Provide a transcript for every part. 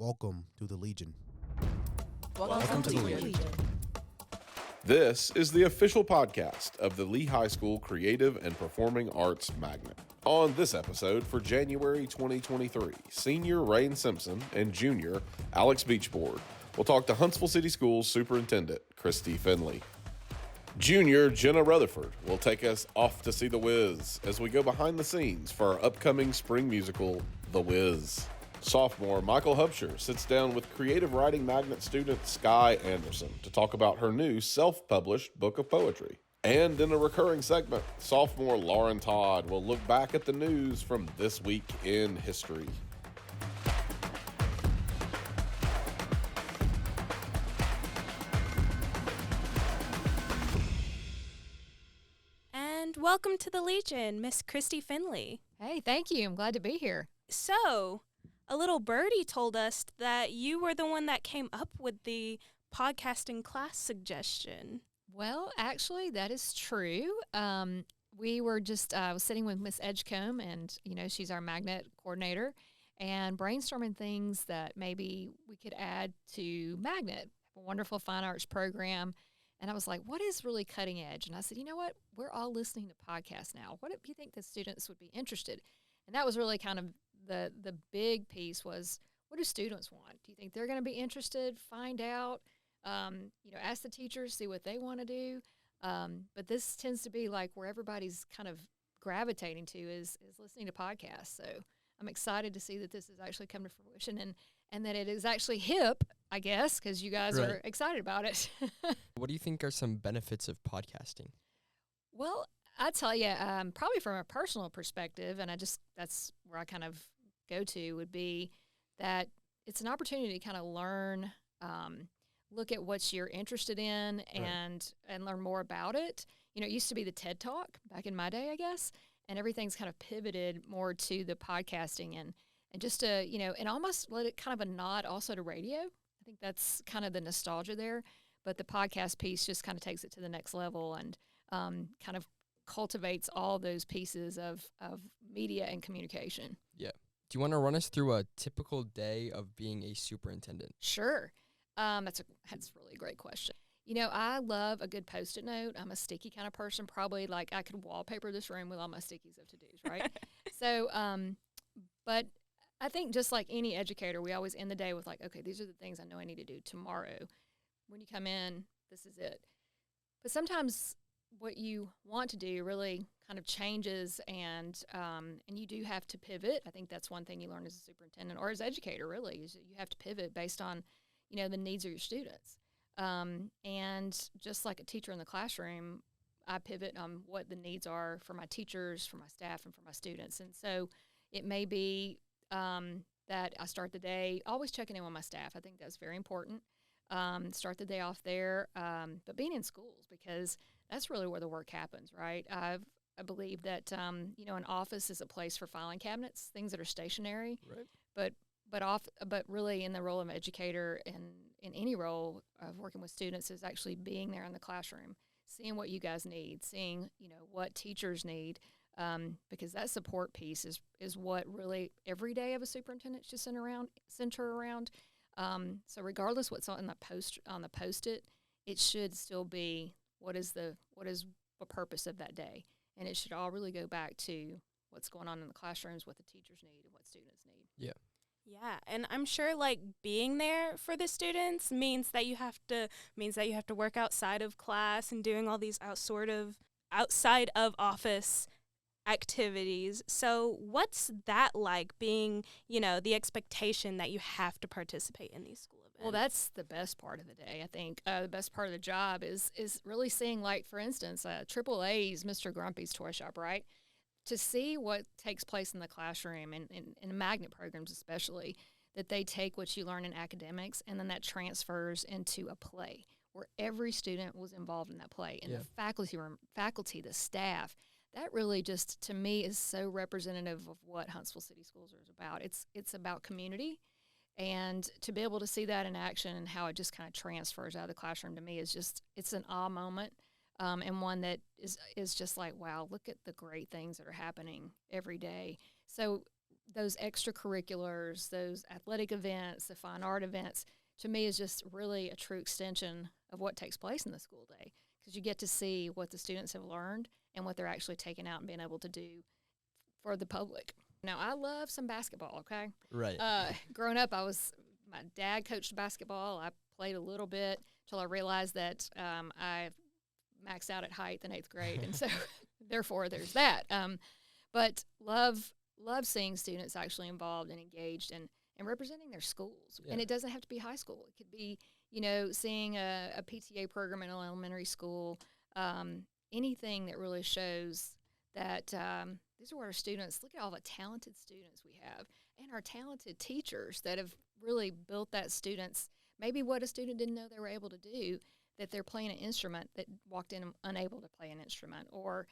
Welcome to the Legion. Welcome to the Legion. This is the official podcast of the Lee High School Creative and Performing Arts Magnet. On this episode for January 2023, senior Reighn Simpson and junior Alex Beachboard will talk to Huntsville City Schools Superintendent Christie Finley. Junior Jenna Rutherford will take us off to see The Wiz as we go behind the scenes for our upcoming Spring Musical The Wiz. Sophomore Michael Hubscher sits down with creative writing magnet student Sky Anderson to talk about her new self-published book of poetry. And in a recurring segment, sophomore Lauren Todd will look back at the news from this week in history. And welcome to the Legion, Miss Christie Finley. Hey, thank you. I'm glad to be here. So, a little birdie told us that you were the one that came up with the podcasting class suggestion. Well, actually, that is true. We were just, I was sitting with Miss Edgecombe, and, she's our magnet coordinator, and brainstorming things that maybe we could add to Magnet, a wonderful fine arts program. And I was like, what is really cutting edge? And I said, you know what? We're all listening to podcasts now. What do you think the students would be interested? And that was really kind of the big piece was, what do students want? Do you think they're going to be interested? Find out, ask the teachers, see what they want to do. But this tends to be like where everybody's kind of gravitating to is listening to podcasts. So I'm excited to see that this has actually come to fruition and that it is actually hip, I guess, because you guys are excited about it. What do you think are some benefits of podcasting? Well, I tell you, probably from a personal perspective, and that's where I kind of go to, would be that it's an opportunity to kind of learn, look at what you're interested in and learn more about it. It used to be the TED Talk back in my day, I guess, and everything's kind of pivoted more to the podcasting and just to, and almost let it kind of a nod also to radio. I think that's kind of the nostalgia there, but the podcast piece just kind of takes it to the next level and kind of cultivates all those pieces of media and communication. Yeah. Do you want to run us through a typical day of being a superintendent? Sure. That's a really great question. I love a good Post-it note. I'm a sticky kind of person. Probably like I could wallpaper this room with all my stickies of to-dos, right? So, but I think just like any educator, we always end the day with like, okay, these are the things I know I need to do tomorrow. When you come in, this is it. But sometimes what you want to do really kind of changes and you do have to pivot. I think that's one thing you learn as a superintendent or as educator really is that you have to pivot based on, the needs of your students. And just like a teacher in the classroom, I pivot on what the needs are for my teachers, for my staff, and for my students. And so it may be that I start the day always checking in with my staff. I think that's very important. Start the day off there, but being in schools because that's really where the work happens, right? I believe that an office is a place for filing cabinets, things that are stationary. Right. But really in the role of educator and in any role of working with students is actually being there in the classroom, seeing what you guys need, seeing what teachers need, because that support piece is what really every day of a superintendent should center around. So regardless what's on the Post-it, it should still be what is the purpose of that day, and it should all really go back to what's going on in the classrooms, what the teachers need, and what students need. Yeah. Yeah, and I'm sure like being there for the students means that you have to work outside of class and doing all these outside of office activities. So what's that like being, the expectation that you have to participate in these school events? Well, that's the best part of the day. I think the best part of the job is really seeing, like, for instance, Triple A's Mr. Grumpy's Toy Shop, right? To see what takes place in the classroom and in magnet programs especially, that they take what you learn in academics and then that transfers into a play where every student was involved in that play. And the faculty, the staff, that really just, to me, is so representative of what Huntsville City Schools is about. It's about community. And to be able to see that in action and how it just kind of transfers out of the classroom to me is just, it's an awe moment. And one that is just like, wow, look at the great things that are happening every day. So those extracurriculars, those athletic events, the fine art events, to me is just really a true extension of what takes place in the school day, because you get to see what the students have learned and what they're actually taking out and being able to do for the public. Now, I love some basketball, okay? Right. Growing up, my dad coached basketball. I played a little bit till I realized that I maxed out at height in 8th grade, and so therefore there's that. But love seeing students actually involved and engaged and representing their schools. Yeah. And it doesn't have to be high school. It could be, seeing a PTA program in an elementary school, anything that really shows that these are our students. Look at all the talented students we have and our talented teachers that have really built that student's, maybe what a student didn't know they were able to do, that they're playing an instrument that walked in unable to play an instrument, or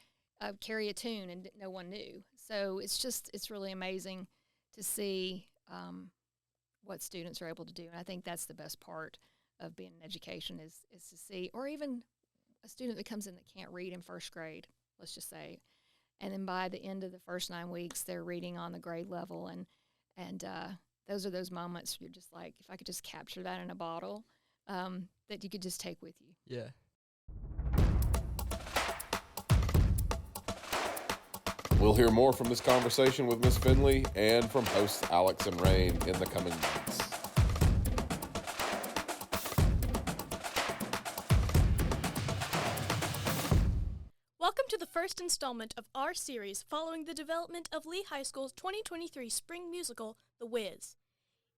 carry a tune and no one knew. So it's really amazing to see what students are able to do. And I think that's the best part of being in education is to see, or even a student that comes in that can't read in 1st grade, let's just say, and then by the end of the first 9 weeks, they're reading on the grade level. And those are those moments you're just like, if I could just capture that in a bottle, that you could just take with you. Yeah. We'll hear more from this conversation with Miss Finley and from hosts Alex and Reighn in the coming months. Welcome to the first installment of our series following the development of Lee High School's 2023 Spring Musical The Wiz.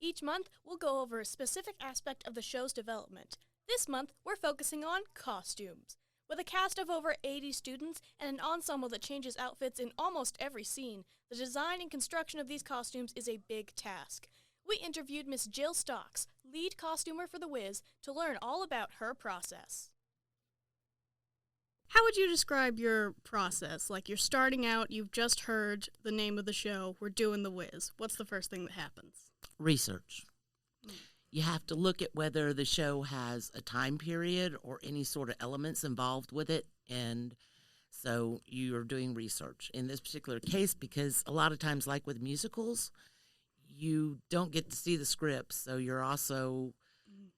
Each month, we'll go over a specific aspect of the show's development. This month, we're focusing on costumes. With a cast of over 80 students and an ensemble that changes outfits in almost every scene, the design and construction of these costumes is a big task. We interviewed Miss Jill Stocks, lead costumer for The Wiz, to learn all about her process. How would you describe your process? Like, you're starting out, you've just heard the name of the show, we're doing The Wiz. What's the first thing that happens? Research. You have to look at whether the show has a time period or any sort of elements involved with it. And so you're doing research. In this particular case, because a lot of times, like with musicals, you don't get to see the script. So you're also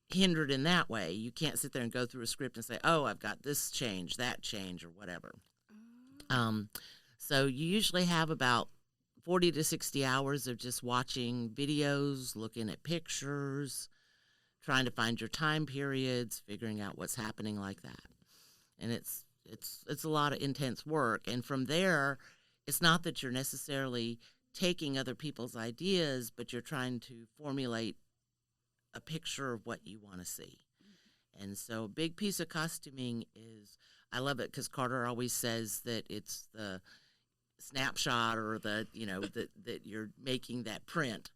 hindered in that way. You can't sit there and go through a script and say, oh, I've got this change, that change, or whatever. So you usually have about 40 to 60 hours of just watching videos, looking at pictures, trying to find your time periods, figuring out what's happening like that. And it's a lot of intense work. And from there, it's not that you're necessarily taking other people's ideas, but you're trying to formulate a picture of what you want to see. And so a big piece of costuming is, I love it because Carter always says that it's the snapshot or the, that you're making that print.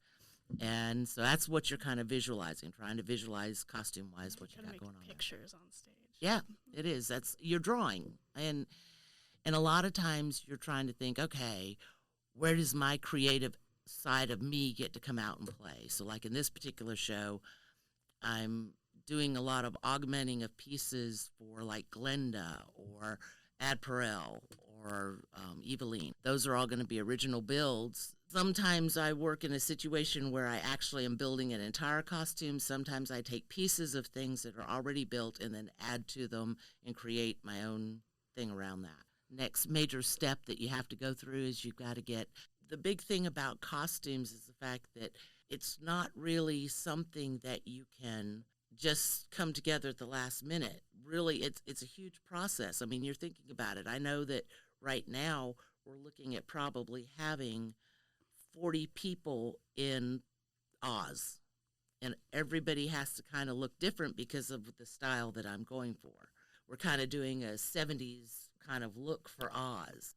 And so that's what you're kind of visualizing, trying to visualize costume-wise what you got going on. Pictures on stage. Yeah, it is. That's you're drawing. And a lot of times you're trying to think, okay, where does my creative side of me get to come out and play? So like in this particular show, I'm doing a lot of augmenting of pieces for like Glenda or Ad Perel or Eveline. Those are all going to be original builds. Sometimes I work in a situation where I actually am building an entire costume. Sometimes I take pieces of things that are already built and then add to them and create my own thing around that. Next major step that you have to go through is you've got to get, the big thing about costumes is the fact that it's not really something that you can just come together at the last minute. Really, it's a huge process. I mean, you're thinking about it. I know that right now we're looking at probably having 40 people in Oz, and everybody has to kind of look different because of the style that I'm going for. We're kind of doing a 70s kind of look for Oz.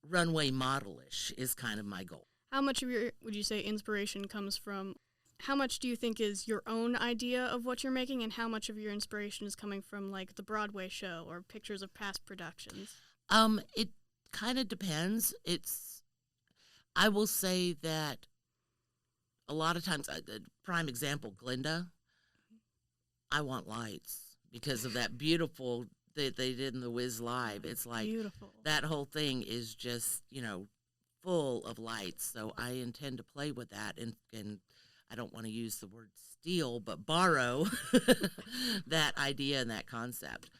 Runway modelish is kind of my goal. How much of your, would you say, inspiration comes from, how much do you think is your own idea of what you're making, and how much of your inspiration is coming from, like, the Broadway show or pictures of past productions? It kind of depends. I will say that a lot of times, prime example, Glenda, I want lights because of that beautiful that they did in the Wiz Live. It's like beautiful. That whole thing is just, full of lights. So I intend to play with that, and I don't want to use the word steal, but borrow that idea and that concept.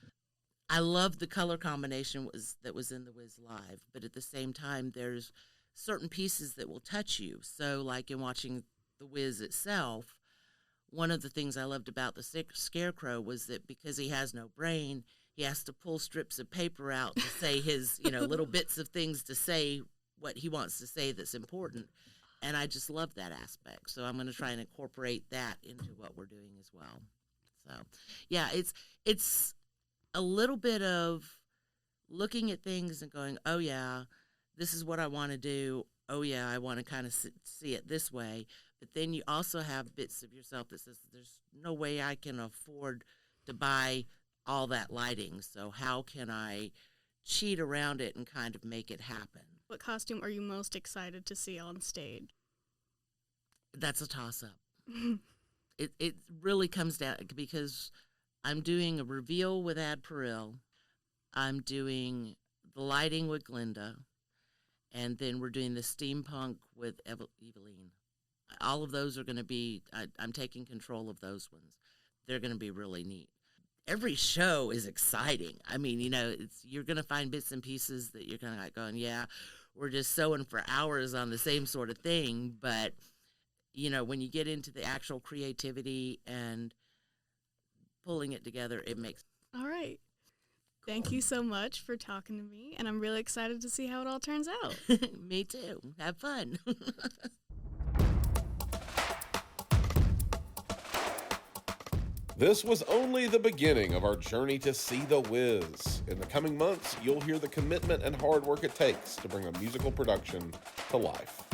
I love the color combination that was in The Wiz Live, but at the same time, there's certain pieces that will touch you. So like in watching The Wiz itself, one of the things I loved about the Scarecrow was that because he has no brain, he has to pull strips of paper out to say his, little bits of things to say what he wants to say that's important. And I just love that aspect. So I'm going to try and incorporate that into what we're doing as well. So, yeah, it's a little bit of looking at things and going, oh, yeah, this is what I want to do. Oh, yeah, I want to kind of see it this way. But then you also have bits of yourself that says there's no way I can afford to buy all that lighting. So how can I cheat around it and kind of make it happen? What costume are you most excited to see on stage? That's a toss-up. It really comes down because I'm doing a reveal with Ad Peril. I'm doing the lighting with Glinda. And then we're doing the steampunk with Eveline. All of those are going to be, I'm taking control of those ones. They're going to be really neat. Every show is exciting. I mean, you're going to find bits and pieces that you're kind of like going, yeah, we're just sewing for hours on the same sort of thing. But, when you get into the actual creativity and pulling it together, it makes. All right. Thank you so much for talking to me, and I'm really excited to see how it all turns out. Me too. Have fun. This was only the beginning of our journey to see The Wiz. In the coming months, you'll hear the commitment and hard work it takes to bring a musical production to life.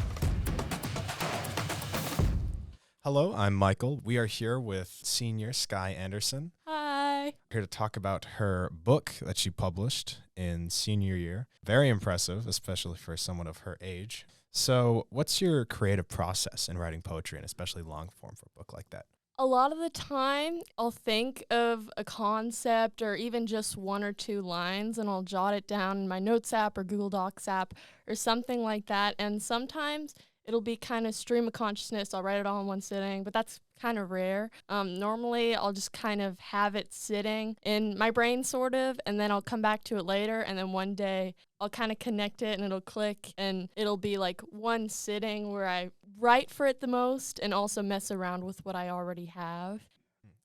Hello, I'm Michael. We are here with senior Skye Anderson. Hi. Here to talk about her book that she published in senior year. Very impressive, especially for someone of her age. So what's your creative process in writing poetry, and especially long form for a book like that? A lot of the time, I'll think of a concept or even just one or two lines, and I'll jot it down in my Notes app or Google Docs app or something like that. And sometimes it'll be kind of stream of consciousness. I'll write it all in one sitting, but that's kind of rare. Normally, I'll just kind of have it sitting in my brain, sort of, and then I'll come back to it later, and then one day I'll kind of connect it, and it'll click, and it'll be like one sitting where I write for it the most and also mess around with what I already have.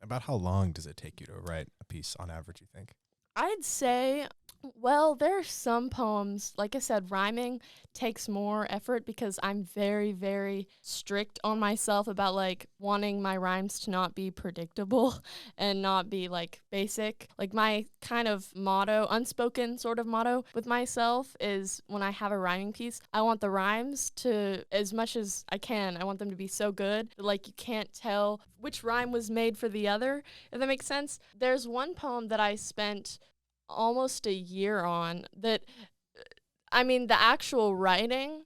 About how long does it take you to write a piece on average, you think? I'd say, well, there are some poems, like I said, rhyming takes more effort because I'm very, very strict on myself about, like, wanting my rhymes to not be predictable and not be, like, basic. Like, my kind of motto, unspoken sort of motto with myself is when I have a rhyming piece, I want the rhymes to, as much as I can, I want them to be so good that, like, you can't tell which rhyme was made for the other, if that makes sense. There's one poem that I spent almost a year on that, the actual writing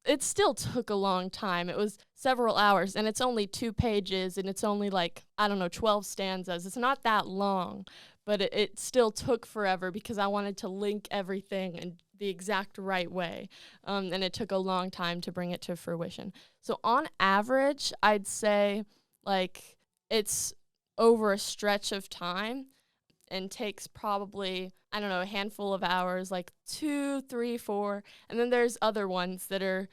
it still took a long time. It was several hours, and it's only 2 pages, and it's only 12 stanzas. It's not that long, but it still took forever because I wanted to link everything in the exact right way, and it took a long time to bring it to fruition. So on average, I'd say, it's over a stretch of time, and takes probably, a handful of hours, 2, 3, 4. And then there's other ones that are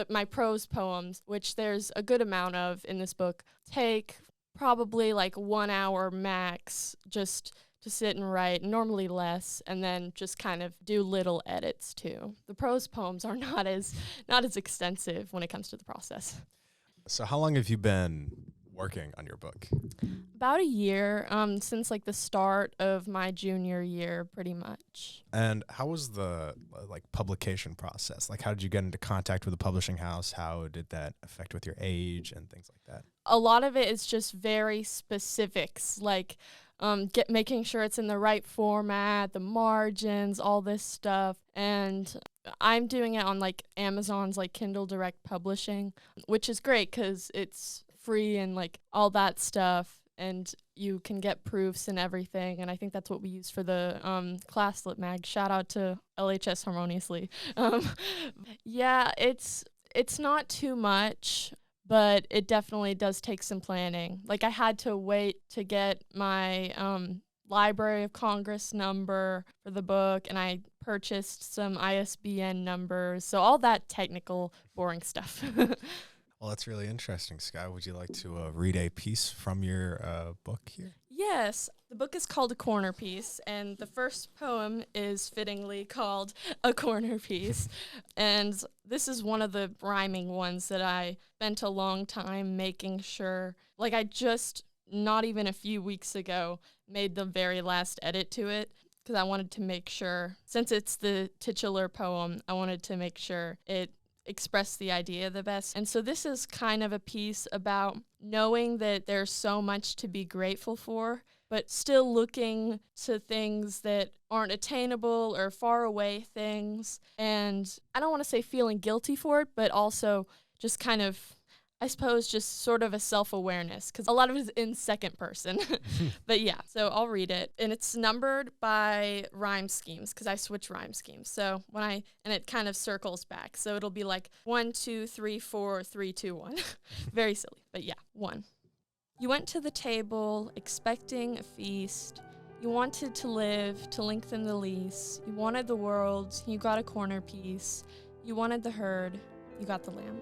my prose poems, which there's a good amount of in this book, take probably 1 hour max just to sit and write, normally less, and then just kind of do little edits too. The prose poems are not as extensive when it comes to the process. So how long have you been working on your book? About a year, since the start of my junior year, pretty much. And how was the publication process? How did you get into contact with the publishing house? How did that affect with your age and things like that? A lot of it is just very specifics, making sure it's in the right format, the margins, all this stuff. And I'm doing it on Amazon's Kindle Direct Publishing, which is great because it's free and all that stuff. and you can get proofs and everything. And I think that's what we use for the classlet mag. Shout out to LHS Harmoniously. Yeah, it's not too much, but it definitely does take some planning. Like, I had to wait to get my Library of Congress number for the book, and I purchased some ISBN numbers. So all that technical, boring stuff. Well, that's really interesting. Sky, would you like to read a piece from your book here? Yes, the book is called A Corner Piece, and the first poem is fittingly called A Corner Piece. And this is one of the rhyming ones that I spent a long time making sure. Like, I just, not even a few weeks ago, made the very last edit to it, because I wanted to make sure, since it's the titular poem, I wanted to make sure it express the idea the best. And so this is kind of a piece about knowing that there's so much to be grateful for, but still looking to things that aren't attainable or far away things. And I don't want to say feeling guilty for it, but also just kind of, I suppose, just sort of a self-awareness, because a lot of it is in second person. But yeah, so I'll read it. And it's numbered by rhyme schemes, because I switch rhyme schemes. So and it kind of circles back. So it'll be like 1, 2, 3, 4, 3, 2, 1. Very silly, but yeah, 1. You went to the table expecting a feast. You wanted to live, to lengthen the lease. You wanted the world, you got a corner piece. You wanted the herd, you got the lamb.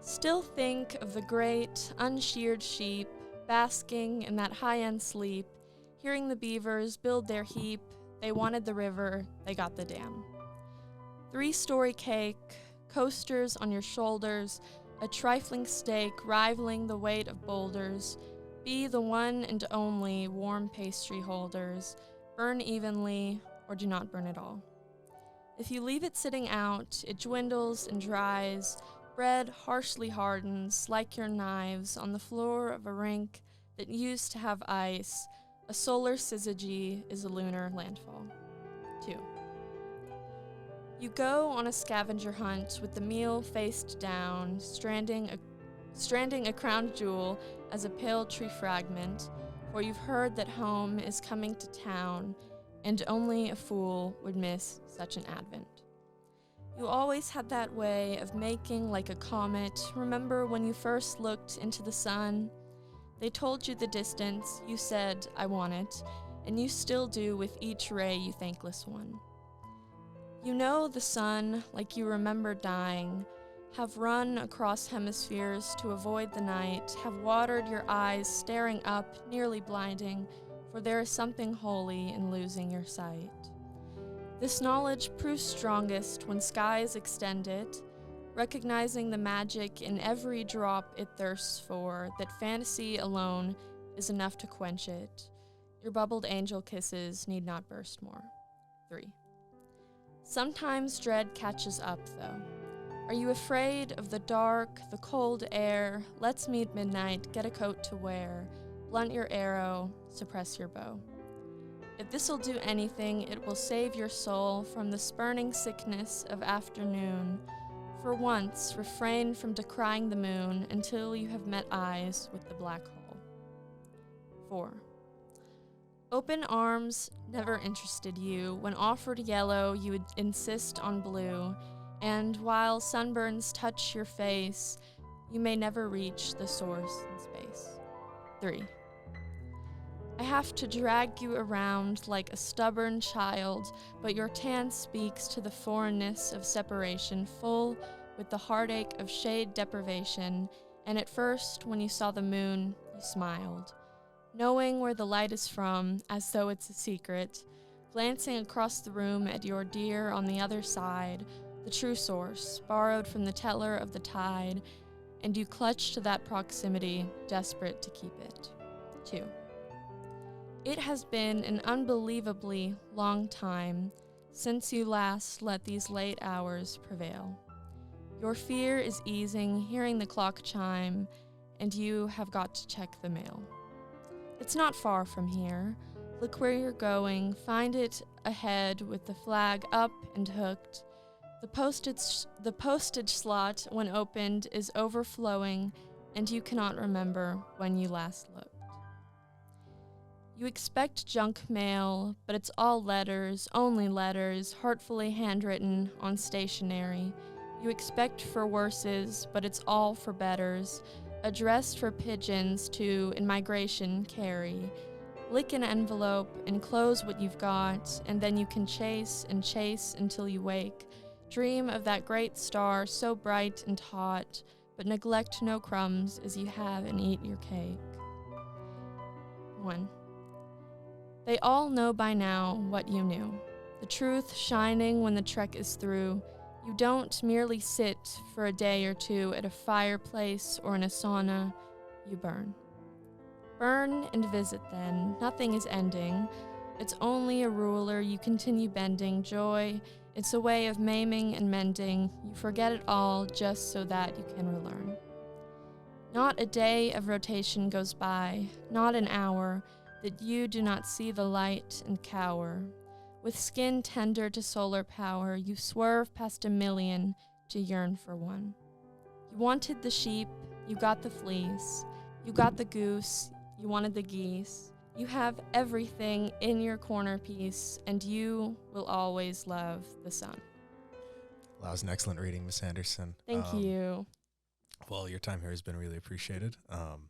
Still think of the great, unsheared sheep, basking in that high-end sleep, hearing the beavers build their heap. They wanted the river, they got the dam. 3-story cake, coasters on your shoulders, a trifling steak rivaling the weight of boulders. Be the one and only warm pastry holders. Burn evenly, or do not burn at all. If you leave it sitting out, it dwindles and dries. Bread harshly hardens, like your knives, on the floor of a rink that used to have ice. A solar syzygy is a lunar landfall. 2. You go on a scavenger hunt with the meal faced down, stranding a crowned jewel as a pale tree fragment, for you've heard that home is coming to town, and only a fool would miss such an advent. You always had that way of making like a comet. Remember when you first looked into the sun? They told you the distance, you said, I want it, and you still do with each ray, you thankless one. You know the sun, like you remember dying, have run across hemispheres to avoid the night, have watered your eyes, staring up, nearly blinding, for there is something holy in losing your sight. This knowledge proves strongest when skies extend it, recognizing the magic in every drop it thirsts for, that fantasy alone is enough to quench it. Your bubbled angel kisses need not burst more. 3. Sometimes dread catches up, though. Are you afraid of the dark, the cold air? Let's meet midnight, get a coat to wear, blunt your arrow, suppress your bow. If this'll do anything, it will save your soul from the spurning sickness of afternoon. For once, refrain from decrying the moon until you have met eyes with the black hole. 4. Open arms never interested you. When offered yellow, you would insist on blue. And while sunburns touch your face, you may never reach the source in space. 3. I have to drag you around like a stubborn child, but your tan speaks to the foreignness of separation, full with the heartache of shade deprivation, and at first, when you saw the moon, you smiled, knowing where the light is from, as though it's a secret, glancing across the room at your dear on the other side, the true source, borrowed from the teller of the tide, and you clutch to that proximity, desperate to keep it. 2. It has been an unbelievably long time since you last let these late hours prevail. Your fear is easing, hearing the clock chime, and you have got to check the mail. It's not far from here. Look where you're going, find it ahead with the flag up and hooked. The postage slot, when opened, is overflowing, and you cannot remember when you last looked. You expect junk mail, but it's all letters, only letters, heartfully handwritten on stationery. You expect for worses, but it's all for betters, addressed for pigeons to, in migration, carry. Lick an envelope and close what you've got, and then you can chase and chase until you wake. Dream of that great star so bright and hot, but neglect no crumbs as you have and eat your cake. 1. They all know by now what you knew. The truth shining when the trek is through. You don't merely sit for a day or two at a fireplace or in a sauna. You burn. Burn and visit then. Nothing is ending. It's only a ruler you continue bending. Joy, it's a way of maiming and mending. You forget it all just so that you can relearn. Not a day of rotation goes by, not an hour, that you do not see the light and cower. With skin tender to solar power, you swerve past a million to yearn for one. You wanted the sheep, you got the fleece. You got the goose, you wanted the geese. You have everything in your corner piece, and you will always love the sun. That was an excellent reading, Miss Anderson. Thank you. Well, your time here has been really appreciated. I'm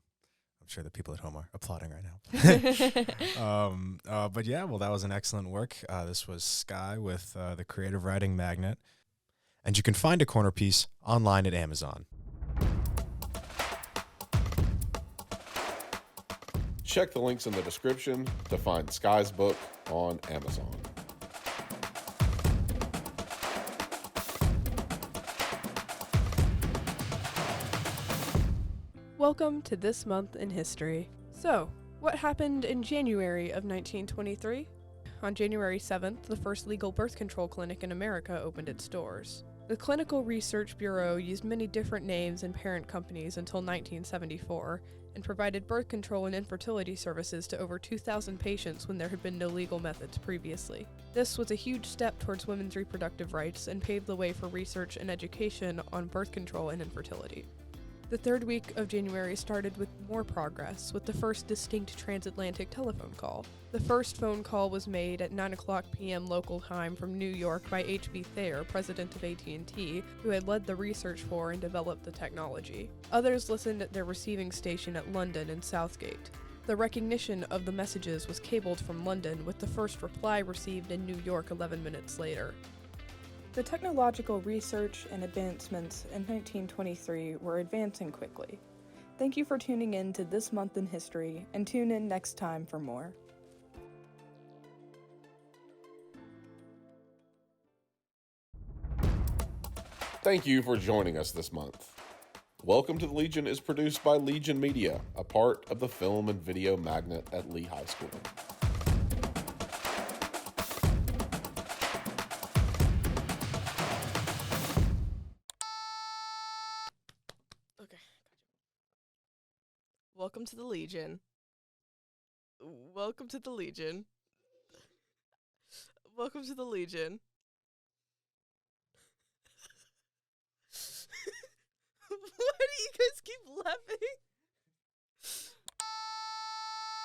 sure the people at home are applauding right now. But yeah, well, that was an excellent work. This was Sky with the Creative Writing Magnet. And you can find a corner piece online at Amazon. Check the links in the description to find Sky's book on Amazon. Welcome to This Month in History. So, what happened in January of 1923? On January 7th, the first legal birth control clinic in America opened its doors. The Clinical Research Bureau used many different names and parent companies until 1974, and provided birth control and infertility services to over 2,000 patients when there had been no legal methods previously. This was a huge step towards women's reproductive rights and paved the way for research and education on birth control and infertility. The third week of January started with more progress, with the first distinct transatlantic telephone call. The first phone call was made at 9:00 p.m. local time from New York by H.B. Thayer, president of AT&T, who had led the research for and developed the technology. Others listened at their receiving station at London and Southgate. The recognition of the messages was cabled from London, with the first reply received in New York 11 minutes later. The technological research and advancements in 1923 were advancing quickly. Thank you for tuning in to This Month in History, and tune in next time for more. Thank you for joining us this month. Welcome to the Legion is produced by Legion Media, a part of the Film and Video Magnet at Lee High School. Welcome to the Legion. Welcome to the Legion. Welcome to the Legion. Why do you guys keep laughing?